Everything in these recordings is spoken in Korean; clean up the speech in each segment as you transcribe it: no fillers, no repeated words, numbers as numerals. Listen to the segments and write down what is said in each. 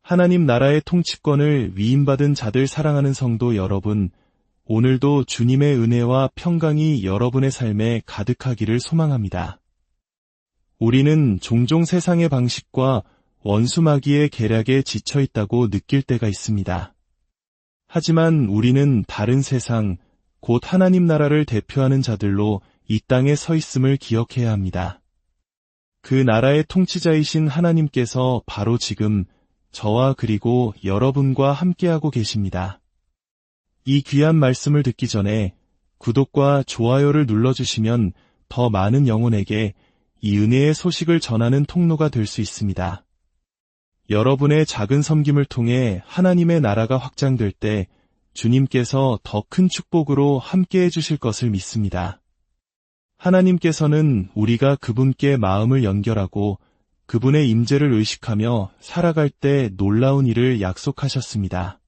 하나님 나라의 통치권을 위임받은 자들 사랑하는 성도 여러분, 오늘도 주님의 은혜와 평강이 여러분의 삶에 가득하기를 소망합니다. 우리는 종종 세상의 방식과 원수 마귀의 계략에 지쳐 있다고 느낄 때가 있습니다. 하지만 우리는 다른 세상, 곧 하나님 나라를 대표하는 자들로 이 땅에 서 있음을 기억해야 합니다. 그 나라의 통치자이신 하나님께서 바로 지금 저와 그리고 여러분과 함께하고 계십니다. 이 귀한 말씀을 듣기 전에 구독과 좋아요를 눌러주시면 더 많은 영혼에게 이 은혜의 소식을 전하는 통로가 될 수 있습니다. 여러분의 작은 섬김을 통해 하나님의 나라가 확장될 때 주님께서 더 큰 축복으로 함께해 주실 것을 믿습니다. 하나님께서는 우리가 그분께 마음을 연결하고 그분의 임재를 의식하며 살아갈 때 놀라운 일을 약속하셨습니다.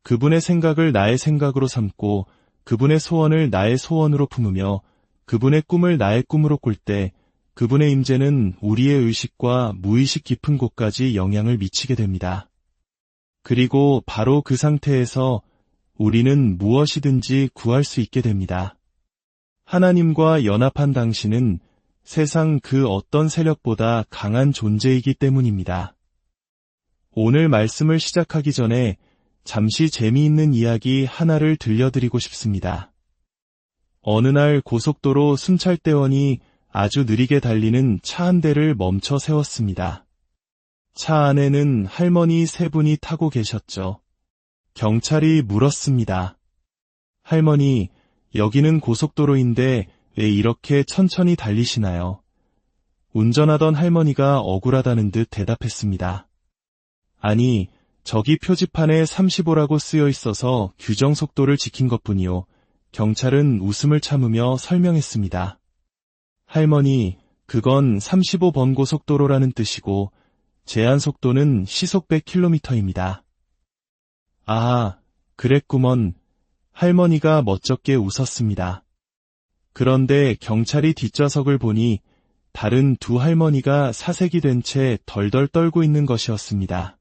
그분의 생각을 나의 생각으로 삼고 그분의 소원을 나의 소원으로 품으며 그분의 꿈을 나의 꿈으로 꿀 때 그분의 임재는 우리의 의식과 무의식 깊은 곳까지 영향을 미치게 됩니다. 그리고 바로 그 상태에서 우리는 무엇이든지 구할 수 있게 됩니다. 하나님과 연합한 당신은 세상 그 어떤 세력보다 강한 존재이기 때문입니다. 오늘 말씀을 시작하기 전에 잠시 재미있는 이야기 하나를 들려드리고 싶습니다. 어느 날 고속도로 순찰대원이 아주 느리게 달리는 차 한 대를 멈춰 세웠습니다. 차 안에는 할머니 세 분이 타고 계셨죠. 경찰이 물었습니다. 할머니, 여기는 고속도로인데 왜 이렇게 천천히 달리시나요? 운전하던 할머니가 억울하다는 듯 대답했습니다. 아니, 저기 표지판에 35라고 쓰여 있어서 규정 속도를 지킨 것뿐이요. 경찰은 웃음을 참으며 설명했습니다. 할머니, 그건 35번 고속도로라는 뜻이고 제한 속도는 시속 100km입니다. 아, 그랬구먼. 할머니가 멋쩍게 웃었습니다. 그런데 경찰이 뒷좌석을 보니 다른 두 할머니가 사색이 된 채 덜덜 떨고 있는 것이었습니다.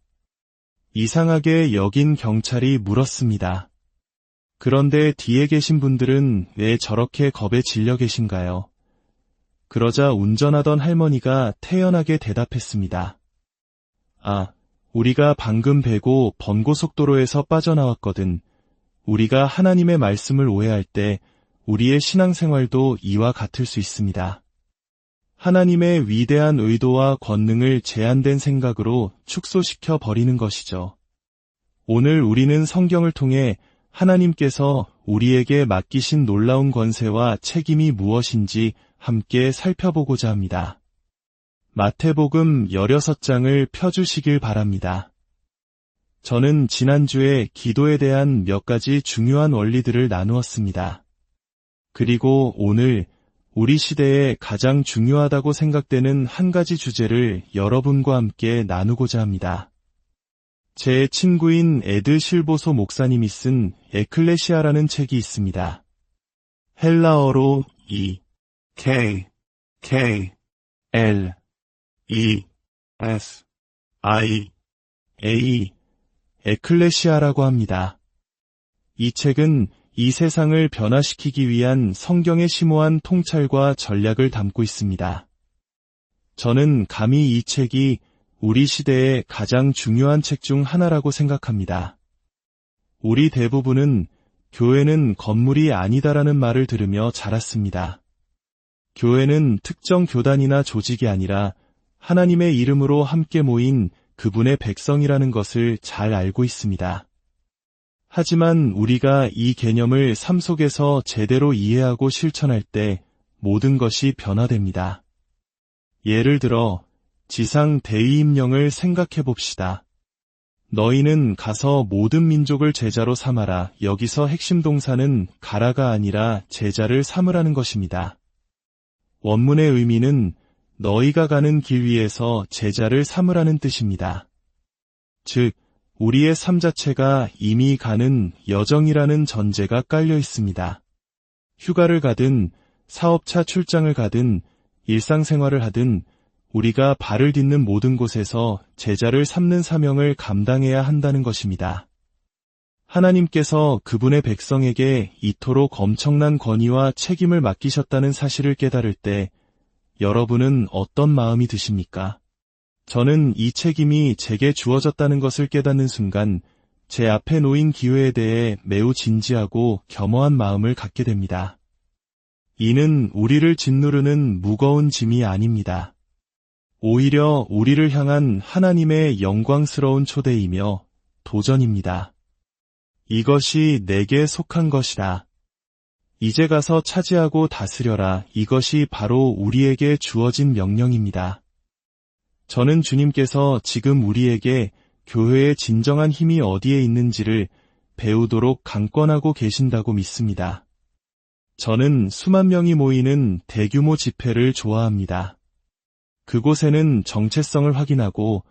이상하게 여긴 경찰이 물었습니다. 그런데 뒤에 계신 분들은 왜 저렇게 겁에 질려 계신가요? 그러자 운전하던 할머니가 태연하게 대답했습니다. 아, 우리가 방금 베고 번고속도로에서 빠져나왔거든. 우리가 하나님의 말씀을 오해할 때 우리의 신앙생활도 이와 같을 수 있습니다. 하나님의 위대한 의도와 권능을 제한된 생각으로 축소시켜 버리는 것이죠. 오늘 우리는 성경을 통해 하나님께서 우리에게 맡기신 놀라운 권세와 책임이 무엇인지 함께 살펴보고자 합니다. 마태복음 16장을 펴주시길 바랍니다. 저는 지난주에 기도에 대한 몇 가지 중요한 원리들을 나누었습니다. 그리고 오늘 우리 시대에 가장 중요하다고 생각되는 한 가지 주제를 여러분과 함께 나누고자 합니다. 제 친구인 에드 실보소 목사님이 쓴 에클레시아라는 책이 있습니다. 헬라어로 E-K-L-E-S-I-A 에클레시아라고 합니다. 이 책은 이 세상을 변화시키기 위한 성경의 심오한 통찰과 전략을 담고 있습니다. 저는 감히 이 책이 우리 시대의 가장 중요한 책 중 하나라고 생각합니다. 우리 대부분은 교회는 건물이 아니다라는 말을 들으며 자랐습니다. 교회는 특정 교단이나 조직이 아니라 하나님의 이름으로 함께 모인 그분의 백성이라는 것을 잘 알고 있습니다. 하지만 우리가 이 개념을 삶 속에서 제대로 이해하고 실천할 때 모든 것이 변화됩니다. 예를 들어 지상 대위임령을 생각해 봅시다. 너희는 가서 모든 민족을 제자로 삼아라. 여기서 핵심 동사는 가라가 아니라 제자를 삼으라는 것입니다. 원문의 의미는 너희가 가는 길 위에서 제자를 삼으라는 뜻입니다. 즉, 우리의 삶 자체가 이미 가는 여정이라는 전제가 깔려 있습니다. 휴가를 가든, 사업차 출장을 가든, 일상생활을 하든, 우리가 발을 딛는 모든 곳에서 제자를 삼는 사명을 감당해야 한다는 것입니다. 하나님께서 그분의 백성에게 이토록 엄청난 권위와 책임을 맡기셨다는 사실을 깨달을 때 여러분은 어떤 마음이 드십니까? 저는 이 책임이 제게 주어졌다는 것을 깨닫는 순간 제 앞에 놓인 기회에 대해 매우 진지하고 겸허한 마음을 갖게 됩니다. 이는 우리를 짓누르는 무거운 짐이 아닙니다. 오히려 우리를 향한 하나님의 영광스러운 초대이며 도전입니다. 이것이 내게 속한 것이다. 이제 가서 차지하고 다스려라. 이것이 바로 우리에게 주어진 명령입니다. 저는 주님께서 지금 우리에게 교회의 진정한 힘이 어디에 있는지를 배우도록 강권하고 계신다고 믿습니다. 저는 수만 명이 모이는 대규모 집회를 좋아합니다. 그곳에는 정체성을 확인하고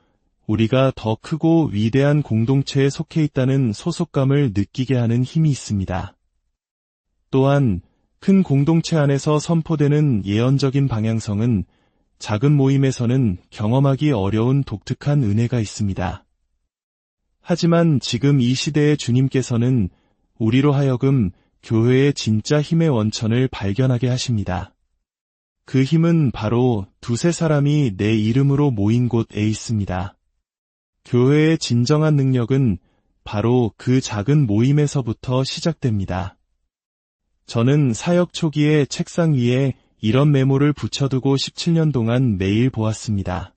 우리가 더 크고 위대한 공동체에 속해 있다는 소속감을 느끼게 하는 힘이 있습니다. 또한 큰 공동체 안에서 선포되는 예언적인 방향성은 작은 모임에서는 경험하기 어려운 독특한 은혜가 있습니다. 하지만 지금 이 시대의 주님께서는 우리로 하여금 교회의 진짜 힘의 원천을 발견하게 하십니다. 그 힘은 바로 두세 사람이 내 이름으로 모인 곳에 있습니다. 교회의 진정한 능력은 바로 그 작은 모임에서부터 시작됩니다. 저는 사역 초기에 책상 위에 이런 메모를 붙여두고 17년 동안 매일 보았습니다.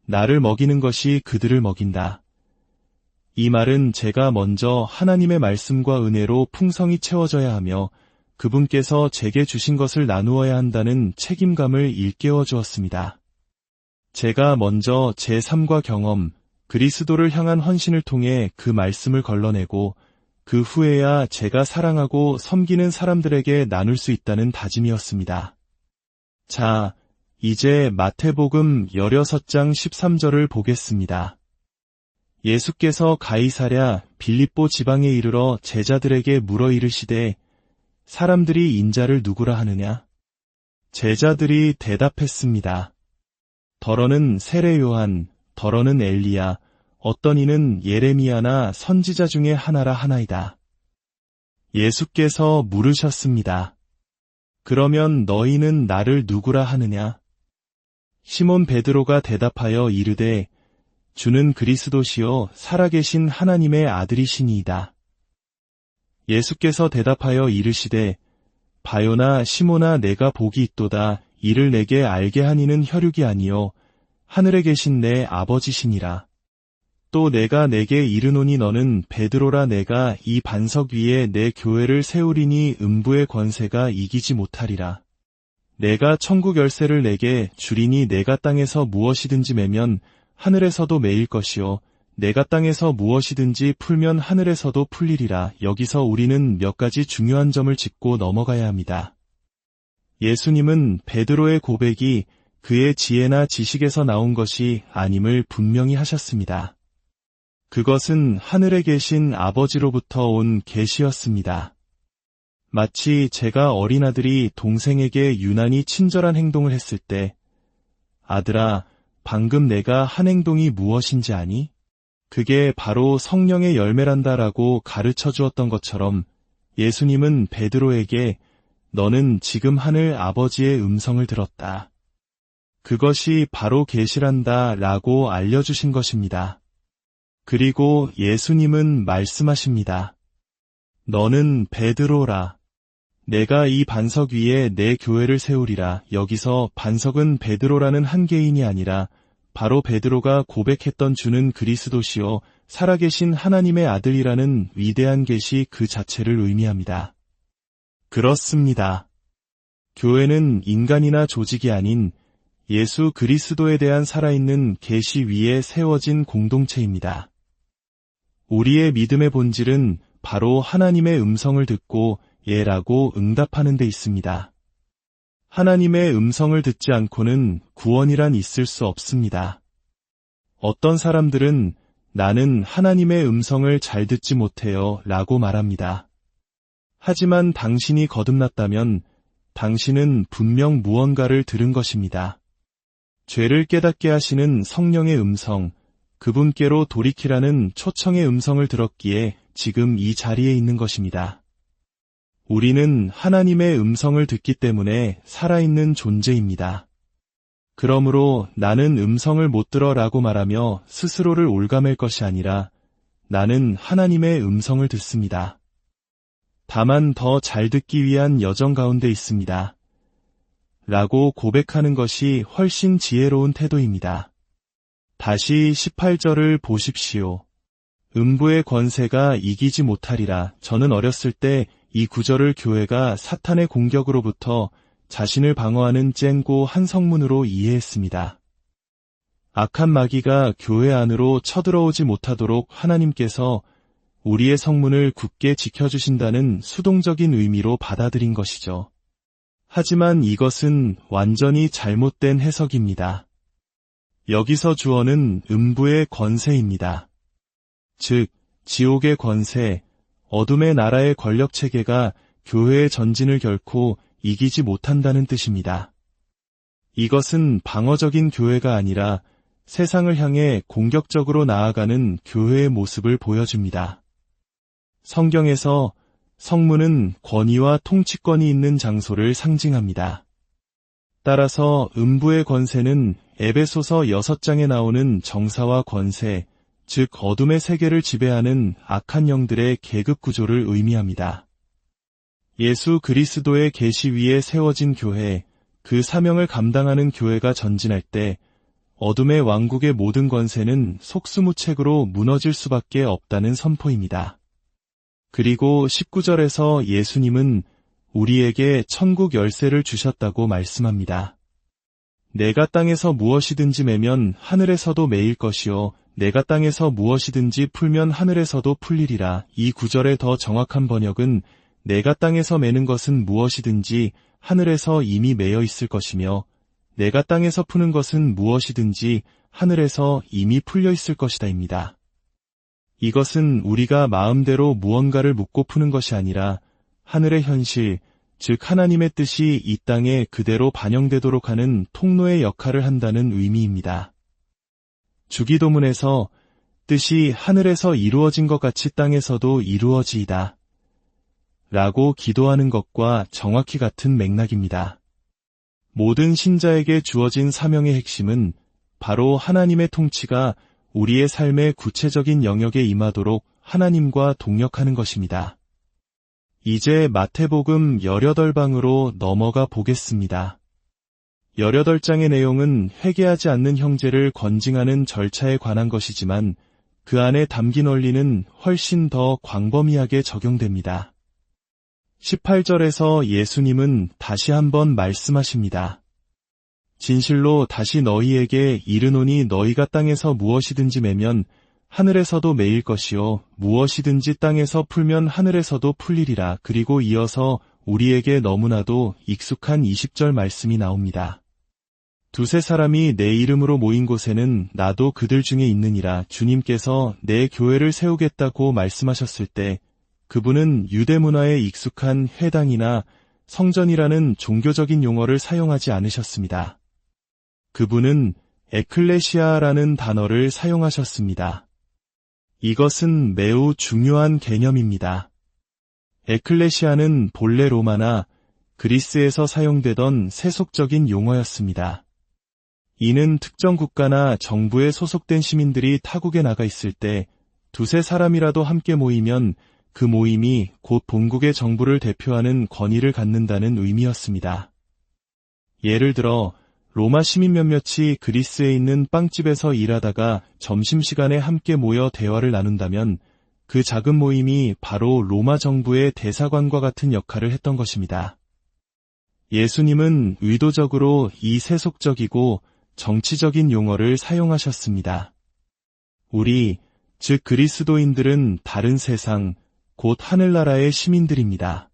나를 먹이는 것이 그들을 먹인다. 이 말은 제가 먼저 하나님의 말씀과 은혜로 풍성히 채워져야 하며 그분께서 제게 주신 것을 나누어야 한다는 책임감을 일깨워 주었습니다. 제가 먼저 제 삶과 경험, 그리스도를 향한 헌신을 통해 그 말씀을 걸러내고 그 후에야 제가 사랑하고 섬기는 사람들에게 나눌 수 있다는 다짐이었습니다. 자, 이제 마태복음 16장 13절을 보겠습니다. 예수께서 가이사랴 빌립보 지방에 이르러 제자들에게 물어 이르시되 사람들이 인자를 누구라 하느냐? 제자들이 대답했습니다. 더러는 세례 요한, 더러는 엘리야, 어떤 이는 예레미야나 선지자 중에 하나라 하나이다. 예수께서 물으셨습니다. 그러면 너희는 나를 누구라 하느냐? 시몬 베드로가 대답하여 이르되 주는 그리스도시요 살아계신 하나님의 아들이시니이다. 예수께서 대답하여 이르시되 바요나 시몬아 내가 복이 있도다. 이를 내게 알게 하니는 혈육이 아니요 하늘에 계신 내 아버지시니라. 또 내가 내게 이르노니 너는 베드로라. 내가 이 반석 위에 내 교회를 세우리니 음부의 권세가 이기지 못하리라. 내가 천국 열쇠를 내게 주리니 내가 땅에서 무엇이든지 매면 하늘에서도 매일 것이요 내가 땅에서 무엇이든지 풀면 하늘에서도 풀리리라. 여기서 우리는 몇 가지 중요한 점을 짚고 넘어가야 합니다. 예수님은 베드로의 고백이 그의 지혜나 지식에서 나온 것이 아님을 분명히 하셨습니다. 그것은 하늘에 계신 아버지로부터 온 계시였습니다. 마치 제가 어린아들이 동생에게 유난히 친절한 행동을 했을 때 아들아, 방금 내가 한 행동이 무엇인지 아니? 그게 바로 성령의 열매란다라고 가르쳐 주었던 것처럼 예수님은 베드로에게 너는 지금 하늘 아버지의 음성을 들었다. 그것이 바로 계시란다 라고 알려주신 것입니다. 그리고 예수님은 말씀하십니다. 너는 베드로라. 내가 이 반석 위에 내 교회를 세우리라. 여기서 반석은 베드로라는 한 개인이 아니라 바로 베드로가 고백했던 주는 그리스도시요 살아계신 하나님의 아들이라는 위대한 계시 그 자체를 의미합니다. 그렇습니다. 교회는 인간이나 조직이 아닌 예수 그리스도에 대한 살아있는 계시 위에 세워진 공동체입니다. 우리의 믿음의 본질은 바로 하나님의 음성을 듣고 예라고 응답하는 데 있습니다. 하나님의 음성을 듣지 않고는 구원이란 있을 수 없습니다. 어떤 사람들은 나는 하나님의 음성을 잘 듣지 못해요 라고 말합니다. 하지만 당신이 거듭났다면 당신은 분명 무언가를 들은 것입니다. 죄를 깨닫게 하시는 성령의 음성, 그분께로 돌이키라는 초청의 음성을 들었기에 지금 이 자리에 있는 것입니다. 우리는 하나님의 음성을 듣기 때문에 살아있는 존재입니다. 그러므로 나는 음성을 못 들어라고 말하며 스스로를 올가맬 것이 아니라 나는 하나님의 음성을 듣습니다. 다만 더 잘 듣기 위한 여정 가운데 있습니다. 라고 고백하는 것이 훨씬 지혜로운 태도입니다. 다시 18절을 보십시오. 음부의 권세가 이기지 못하리라. 저는 어렸을 때 이 구절을 교회가 사탄의 공격으로부터 자신을 방어하는 쨍고 한 성문으로 이해했습니다. 악한 마귀가 교회 안으로 쳐들어오지 못하도록 하나님께서 우리의 성문을 굳게 지켜주신다는 수동적인 의미로 받아들인 것이죠. 하지만 이것은 완전히 잘못된 해석입니다. 여기서 주어는 음부의 권세입니다. 즉, 지옥의 권세, 어둠의 나라의 권력체계가 교회의 전진을 결코 이기지 못한다는 뜻입니다. 이것은 방어적인 교회가 아니라 세상을 향해 공격적으로 나아가는 교회의 모습을 보여줍니다. 성경에서 성문은 권위와 통치권이 있는 장소를 상징합니다. 따라서 음부의 권세는 에베소서 6장에 나오는 정사와 권세, 즉 어둠의 세계를 지배하는 악한 영들의 계급 구조를 의미합니다. 예수 그리스도의 계시 위에 세워진 교회, 그 사명을 감당하는 교회가 전진할 때 어둠의 왕국의 모든 권세는 속수무책으로 무너질 수밖에 없다는 선포입니다. 그리고 19절에서 예수님은 우리에게 천국 열쇠를 주셨다고 말씀합니다. 내가 땅에서 무엇이든지 매면 하늘에서도 매일 것이요 내가 땅에서 무엇이든지 풀면 하늘에서도 풀리리라. 이 구절의 더 정확한 번역은 내가 땅에서 매는 것은 무엇이든지 하늘에서 이미 매여 있을 것이며 내가 땅에서 푸는 것은 무엇이든지 하늘에서 이미 풀려 있을 것이다 입니다. 이것은 우리가 마음대로 무언가를 묻고 푸는 것이 아니라 하늘의 현실, 즉 하나님의 뜻이 이 땅에 그대로 반영되도록 하는 통로의 역할을 한다는 의미입니다. 주기도문에서 뜻이 하늘에서 이루어진 것 같이 땅에서도 이루어지이다 라고 기도하는 것과 정확히 같은 맥락입니다. 모든 신자에게 주어진 사명의 핵심은 바로 하나님의 통치가 우리의 삶의 구체적인 영역에 임하도록 하나님과 동역하는 것입니다. 이제 마태복음 18방으로 넘어가 보겠습니다. 18장의 내용은 회개하지 않는 형제를 건징하는 절차에 관한 것이지만 그 안에 담긴 원리는 훨씬 더 광범위하게 적용됩니다. 18절에서 예수님은 다시 한번 말씀하십니다. 진실로 다시 너희에게 이르노니 너희가 땅에서 무엇이든지 매면 하늘에서도 매일 것이요 무엇이든지 땅에서 풀면 하늘에서도 풀리리라. 그리고 이어서 우리에게 너무나도 익숙한 20절 말씀이 나옵니다. 두세 사람이 내 이름으로 모인 곳에는 나도 그들 중에 있느니라. 주님께서 내 교회를 세우겠다고 말씀하셨을 때 그분은 유대 문화에 익숙한 회당이나 성전이라는 종교적인 용어를 사용하지 않으셨습니다. 그분은 에클레시아라는 단어를 사용하셨습니다. 이것은 매우 중요한 개념입니다. 에클레시아는 본래 로마나 그리스에서 사용되던 세속적인 용어였습니다. 이는 특정 국가나 정부에 소속된 시민들이 타국에 나가 있을 때 두세 사람이라도 함께 모이면 그 모임이 곧 본국의 정부를 대표하는 권위를 갖는다는 의미였습니다. 예를 들어 로마 시민 몇몇이 그리스에 있는 빵집에서 일하다가 점심시간에 함께 모여 대화를 나눈다면 그 작은 모임이 바로 로마 정부의 대사관과 같은 역할을 했던 것입니다. 예수님은 의도적으로 이 세속적이고 정치적인 용어를 사용하셨습니다. 우리, 즉 그리스도인들은 다른 세상, 곧 하늘나라의 시민들입니다.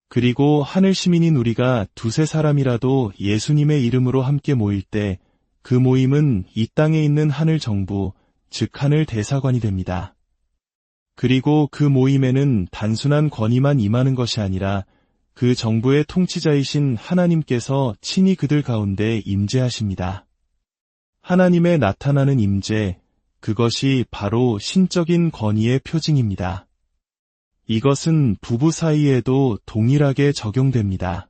그리고 하늘 시민인 우리가 두세 사람이라도 예수님의 이름으로 함께 모일 때 그 모임은 이 땅에 있는 하늘 정부, 즉 하늘 대사관이 됩니다. 그리고 그 모임에는 단순한 권위만 임하는 것이 아니라 그 정부의 통치자이신 하나님께서 친히 그들 가운데 임재하십니다. 하나님의 나타나는 임재, 그것이 바로 신적인 권위의 표징입니다. 이것은 부부 사이에도 동일하게 적용됩니다.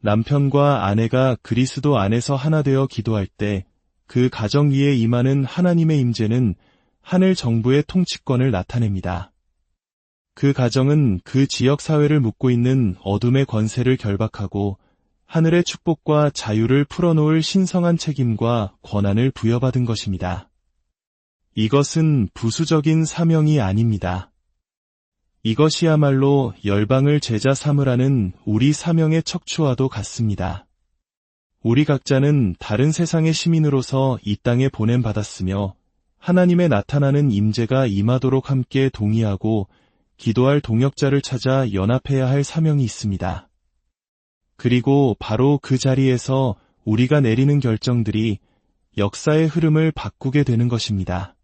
남편과 아내가 그리스도 안에서 하나 되어 기도할 때 그 가정 위에 임하는 하나님의 임재는 하늘 정부의 통치권을 나타냅니다. 그 가정은 그 지역 사회를 묶고 있는 어둠의 권세를 결박하고 하늘의 축복과 자유를 풀어놓을 신성한 책임과 권한을 부여받은 것입니다. 이것은 부수적인 사명이 아닙니다. 이것이야말로 열방을 제자 삼으라는 우리 사명의 척추와도 같습니다. 우리 각자는 다른 세상의 시민으로서 이 땅에 보냄받았으며 하나님의 나타나는 임재가 임하도록 함께 동의하고 기도할 동역자를 찾아 연합해야 할 사명이 있습니다. 그리고 바로 그 자리에서 우리가 내리는 결정들이 역사의 흐름을 바꾸게 되는 것입니다.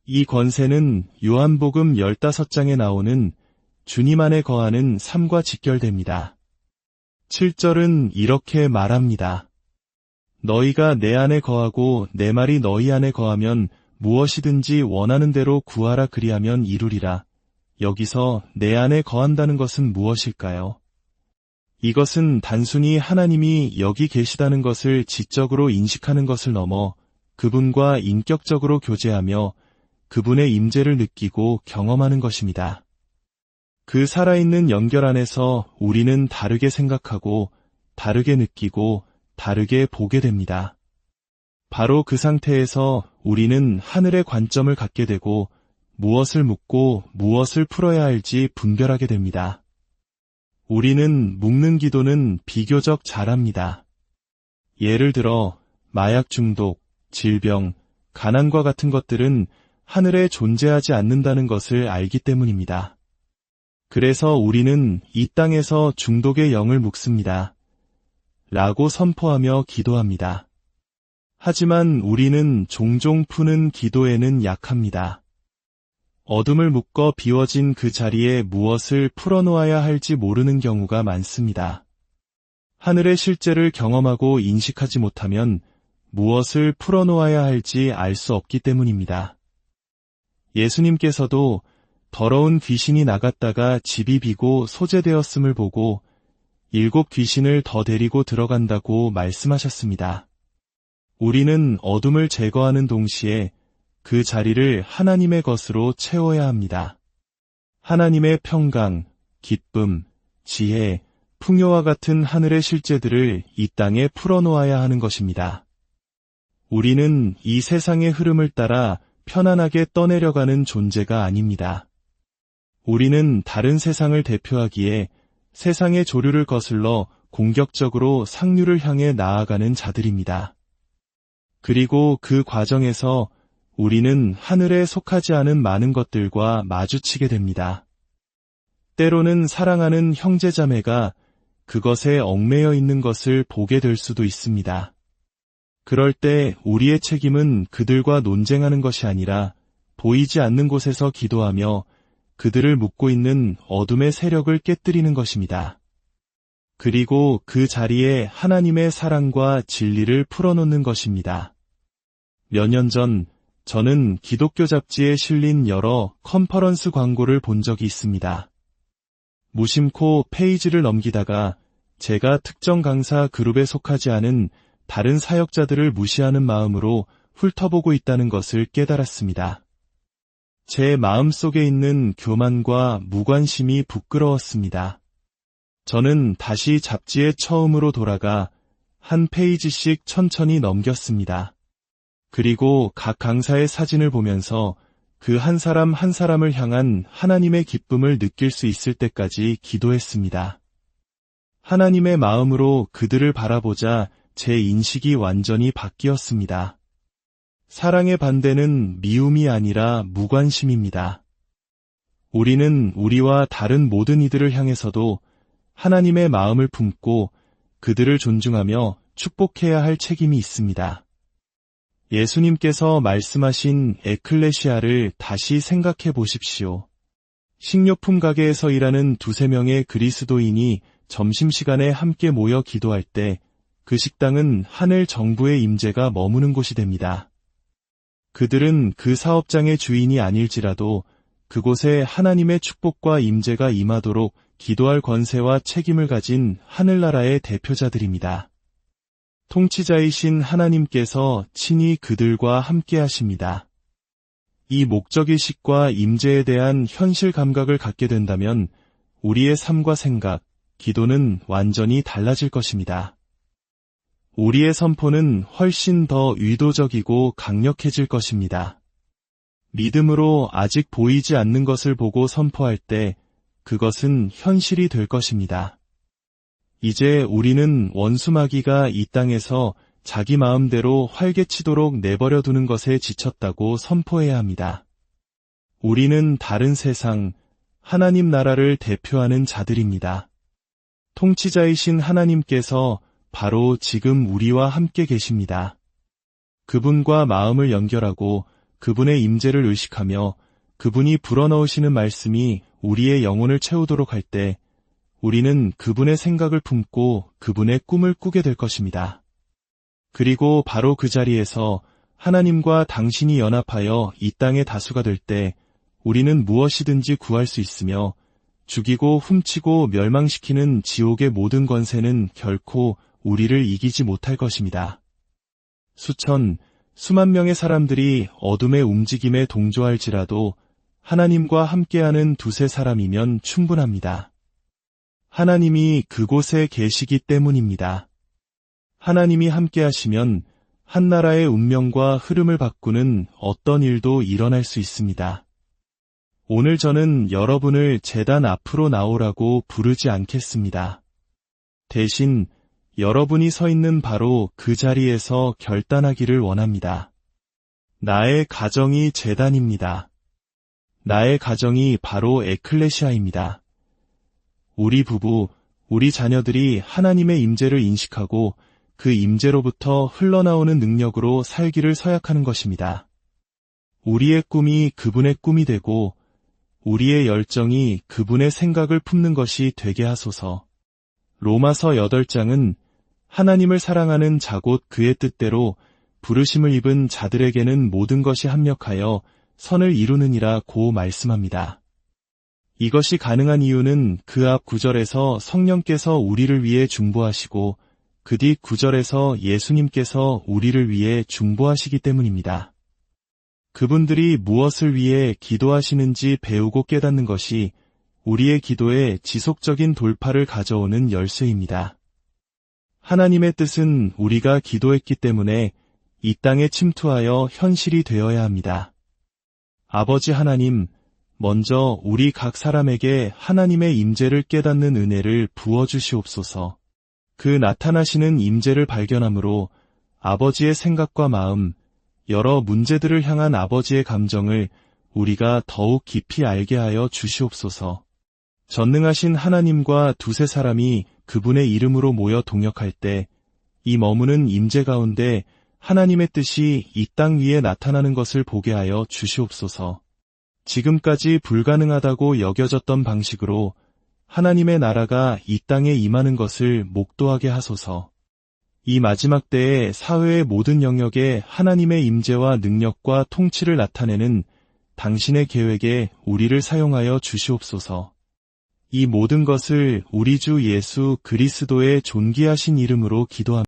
이 권세는 요한복음 15장에 나오는 주님 안에 거하는 삶과 직결됩니다. 7절은 이렇게 말합니다. 너희가 내 안에 거하고 내 말이 너희 안에 거하면 무엇이든지 원하는 대로 구하라 그리하면 이루리라. 여기서 내 안에 거한다는 것은 무엇일까요? 이것은 단순히 하나님이 여기 계시다는 것을 지적으로 인식하는 것을 넘어 그분과 인격적으로 교제하며 그분의 임재를 느끼고 경험하는 것입니다. 그 살아있는 연결 안에서 우리는 다르게 생각하고, 다르게 느끼고, 다르게 보게 됩니다. 바로 그 상태에서 우리는 하늘의 관점을 갖게 되고, 무엇을 묻고 무엇을 풀어야 할지 분별하게 됩니다. 우리는 묵는 기도는 비교적 잘합니다. 예를 들어, 마약 중독, 질병, 가난과 같은 것들은 하늘에 존재하지 않는다는 것을 알기 때문입니다. 그래서 우리는 이 땅에서 중독의 영을 묵습니다. 라고 선포하며 기도합니다. 하지만 우리는 종종 푸는 기도에는 약합니다. 어둠을 묶어 비워진 그 자리에 무엇을 풀어놓아야 할지 모르는 경우가 많습니다. 하늘의 실제를 경험하고 인식하지 못하면 무엇을 풀어놓아야 할지 알 수 없기 때문입니다. 예수님께서도 더러운 귀신이 나갔다가 집이 비고 소재되었음을 보고 7 귀신을 더 데리고 들어간다고 말씀하셨습니다. 우리는 어둠을 제거하는 동시에 그 자리를 하나님의 것으로 채워야 합니다. 하나님의 평강, 기쁨, 지혜, 풍요와 같은 하늘의 실제들을 이 땅에 풀어놓아야 하는 것입니다. 우리는 이 세상의 흐름을 따라 편안하게 떠내려가는 존재가 아닙니다. 우리는 다른 세상을 대표하기에 세상의 조류를 거슬러 공격적으로 상류를 향해 나아가는 자들입니다. 그리고 그 과정에서 우리는 하늘에 속하지 않은 많은 것들과 마주치게 됩니다. 때로는 사랑하는 형제자매가 그것에 얽매여 있는 것을 보게 될 수도 있습니다. 그럴 때 우리의 책임은 그들과 논쟁하는 것이 아니라 보이지 않는 곳에서 기도하며 그들을 묶고 있는 어둠의 세력을 깨뜨리는 것입니다. 그리고 그 자리에 하나님의 사랑과 진리를 풀어놓는 것입니다. 몇 년 전 저는 기독교 잡지에 실린 여러 컨퍼런스 광고를 본 적이 있습니다. 무심코 페이지를 넘기다가 제가 특정 강사 그룹에 속하지 않은 다른 사역자들을 무시하는 마음으로 훑어보고 있다는 것을 깨달았습니다. 제 마음속에 있는 교만과 무관심이 부끄러웠습니다. 저는 다시 잡지에 처음으로 돌아가 한 페이지씩 천천히 넘겼습니다. 그리고 각 강사의 사진을 보면서 그 한 사람 한 사람을 향한 하나님의 기쁨을 느낄 수 있을 때까지 기도했습니다. 하나님의 마음으로 그들을 바라보자 제 인식이 완전히 바뀌었습니다. 사랑의 반대는 미움이 아니라 무관심입니다. 우리는 우리와 다른 모든 이들을 향해서도 하나님의 마음을 품고 그들을 존중하며 축복해야 할 책임이 있습니다. 예수님께서 말씀하신 에클레시아를 다시 생각해 보십시오. 식료품 가게에서 일하는 2-3명의 그리스도인이 점심시간에 함께 모여 기도할 때 그 식당은 하늘 정부의 임재가 머무는 곳이 됩니다. 그들은 그 사업장의 주인이 아닐지라도 그곳에 하나님의 축복과 임재가 임하도록 기도할 권세와 책임을 가진 하늘나라의 대표자들입니다. 통치자이신 하나님께서 친히 그들과 함께 하십니다. 이 목적의식과 임재에 대한 현실 감각을 갖게 된다면 우리의 삶과 생각, 기도는 완전히 달라질 것입니다. 우리의 선포는 훨씬 더 의도적이고 강력해질 것입니다. 믿음으로 아직 보이지 않는 것을 보고 선포할 때 그것은 현실이 될 것입니다. 이제 우리는 원수 마귀가 이 땅에서 자기 마음대로 활개치도록 내버려 두는 것에 지쳤다고 선포해야 합니다. 우리는 다른 세상, 하나님 나라를 대표하는 자들입니다. 통치자이신 하나님께서 바로 지금 우리와 함께 계십니다. 그분과 마음을 연결하고 그분의 임재를 의식하며 그분이 불어넣으시는 말씀이 우리의 영혼을 채우도록 할 때 우리는 그분의 생각을 품고 그분의 꿈을 꾸게 될 것입니다. 그리고 바로 그 자리에서 하나님과 당신이 연합하여 이 땅의 다수가 될 때 우리는 무엇이든지 구할 수 있으며 죽이고 훔치고 멸망시키는 지옥의 모든 권세는 결코 우리를 이기지 못할 것입니다. 수천, 수만 명의 사람들이 어둠의 움직임에 동조할지라도 하나님과 함께하는 두세 사람이면 충분합니다. 하나님이 그곳에 계시기 때문입니다. 하나님이 함께하시면 한 나라의 운명과 흐름을 바꾸는 어떤 일도 일어날 수 있습니다. 오늘 저는 여러분을 제단 앞으로 나오라고 부르지 않겠습니다. 대신 여러분이 서 있는 바로 그 자리에서 결단하기를 원합니다. 나의 가정이 제단입니다. 나의 가정이 바로 에클레시아입니다. 우리 부부, 우리 자녀들이 하나님의 임재를 인식하고 그 임재로부터 흘러나오는 능력으로 살기를 서약하는 것입니다. 우리의 꿈이 그분의 꿈이 되고 우리의 열정이 그분의 생각을 품는 것이 되게 하소서. 로마서 8장은 하나님을 사랑하는 자 곧 그의 뜻대로 부르심을 입은 자들에게는 모든 것이 합력하여 선을 이루느니라 고 말씀합니다. 이것이 가능한 이유는 그 앞 9절에서 성령께서 우리를 위해 중보하시고 그 뒤 9절에서 예수님께서 우리를 위해 중보하시기 때문입니다. 그분들이 무엇을 위해 기도하시는지 배우고 깨닫는 것이 우리의 기도에 지속적인 돌파를 가져오는 열쇠입니다. 하나님의 뜻은 우리가 기도했기 때문에 이 땅에 침투하여 현실이 되어야 합니다. 아버지 하나님, 먼저 우리 각 사람에게 하나님의 임재를 깨닫는 은혜를 부어주시옵소서. 그 나타나시는 임재를 발견함으로 아버지의 생각과 마음, 여러 문제들을 향한 아버지의 감정을 우리가 더욱 깊이 알게 하여 주시옵소서. 전능하신 하나님과 두세 사람이 그분의 이름으로 모여 동역할 때 이 머무는 임재 가운데 하나님의 뜻이 이 땅 위에 나타나는 것을 보게 하여 주시옵소서. 지금까지 불가능하다고 여겨졌던 방식으로 하나님의 나라가 이 땅에 임하는 것을 목도하게 하소서. 이 마지막 때에 사회의 모든 영역에 하나님의 임재와 능력과 통치를 나타내는 당신의 계획에 우리를 사용하여 주시옵소서. 이 모든 것을 우리 주 예수 그리스도의 존귀하신 이름으로 기도합니다.